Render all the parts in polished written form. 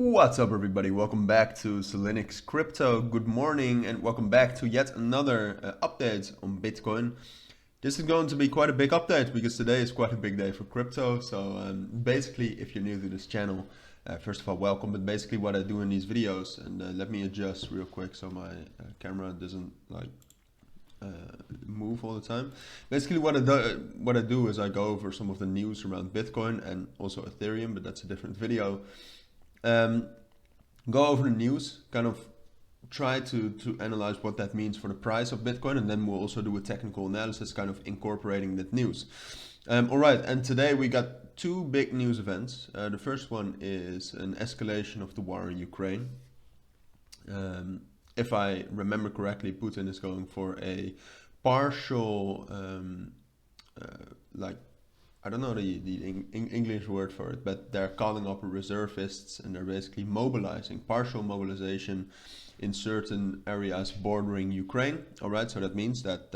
What's up, everybody? Welcome back to Cilinix Crypto. Good morning and welcome back to yet another update on Bitcoin. This is going to be quite a big update because today is quite a big day for crypto. So basically, if you're new to this channel, first of all, welcome. But basically what I do in these videos, and let me adjust real quick so my camera doesn't move all the time. Basically what I do is I go over some of the news around Bitcoin and also Ethereum, but that's a different video. Go over the news, kind of try to analyze what that means for the price of Bitcoin, and then we'll also do a technical analysis kind of incorporating that news. Alright, and today we got two big news events. The first one is an escalation of the war in Ukraine. If I remember correctly, Putin is going for a partial, I don't know the English word for it, but they're calling up reservists and they're basically mobilizing, partial mobilization in certain areas bordering Ukraine. All right, so that means that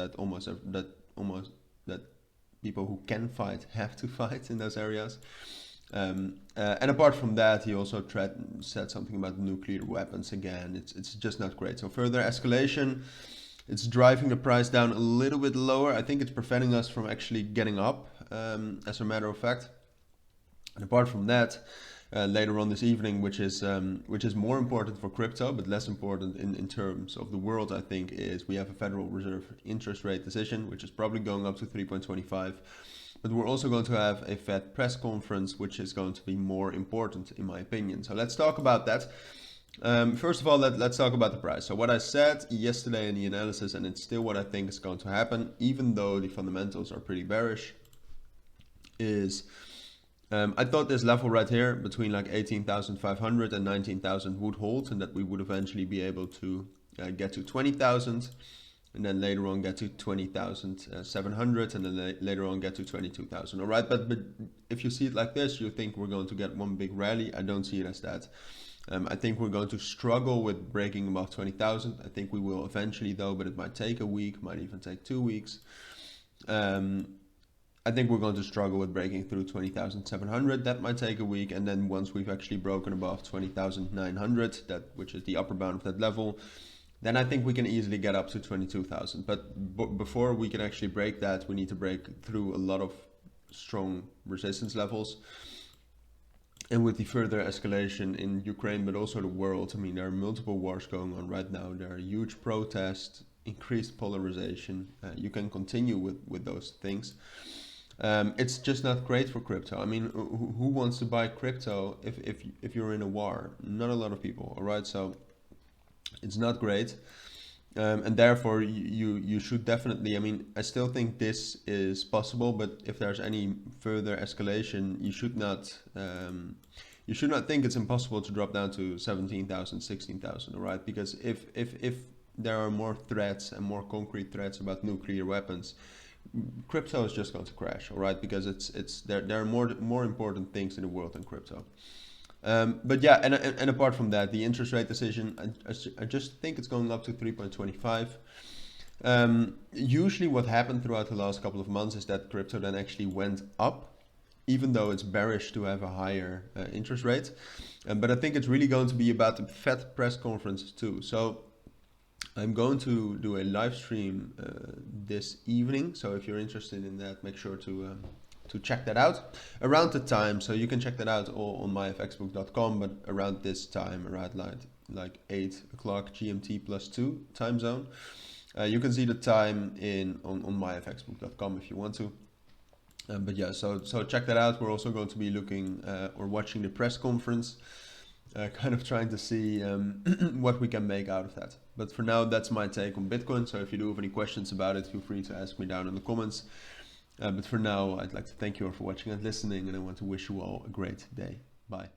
people who can fight have to fight in those areas. And apart from that, he also said something about nuclear weapons again. It's just not great. So further escalation, it's driving the price down a little bit lower. I think it's preventing us from actually getting up, as a matter of fact. And apart from that, later on this evening, which is more important for crypto but less important in terms of the world, I think, is we have a Federal Reserve interest rate decision, which is probably going up to 3.25. But we're also going to have a Fed press conference, which is going to be more important, in my opinion. So let's talk about that. First of all, let's talk about the price. So what I said yesterday in the analysis, and it's still what I think is going to happen, even though the fundamentals are pretty bearish, is I thought this level right here between like 18,500 and 19,000 would hold, and that we would eventually be able to get to 20,000. And then later on get to 20,700, and then later on get to 22,000. All right, but if you see it like this, you think we're going to get one big rally. I don't see it as that. I think we're going to struggle with breaking above 20,000. I think we will eventually though, but it might take a week, might even take 2 weeks. I think we're going to struggle with breaking through 20,700. That might take a week, and then once we've actually broken above 20,900, which is the upper bound of that level, then I think we can easily get up to 22,000. But before we can actually break that, we need to break through a lot of strong resistance levels. And with the further escalation in Ukraine, but also the world, I mean, there are multiple wars going on right now. There are huge protests, increased polarization. You can continue with those things. It's just not great for crypto. I mean, who wants to buy crypto if you're in a war? Not a lot of people, all right? So it's not great, and therefore you should definitely, I mean, I still think this is possible, but if there's any further escalation, you should not think it's impossible to drop down to 17,000, 16,000, all right? Because if there are more threats and more concrete threats about nuclear weapons, crypto is just going to crash, all right? Because there are more important things in the world than crypto. But yeah, and apart from that, the interest rate decision, I just think it's going up to 3.25. Usually what happened throughout the last couple of months is that crypto then actually went up, even though it's bearish to have a higher interest rate. But I think it's really going to be about the Fed press conference too. So I'm going to do a live stream this evening. So if you're interested in that, make sure to check that out around the time. So you can check that out all on myfxbook.com, but around this time, around like 8 o'clock GMT +2 time zone. You can see the time on myfxbook.com if you want to. But yeah, so check that out. We're also going to be looking or watching the press conference, kind of trying to see what we can make out of that. But for now, that's my take on Bitcoin. So if you do have any questions about it, feel free to ask me down in the comments. But for now, I'd like to thank you all for watching and listening, and I want to wish you all a great day. Bye.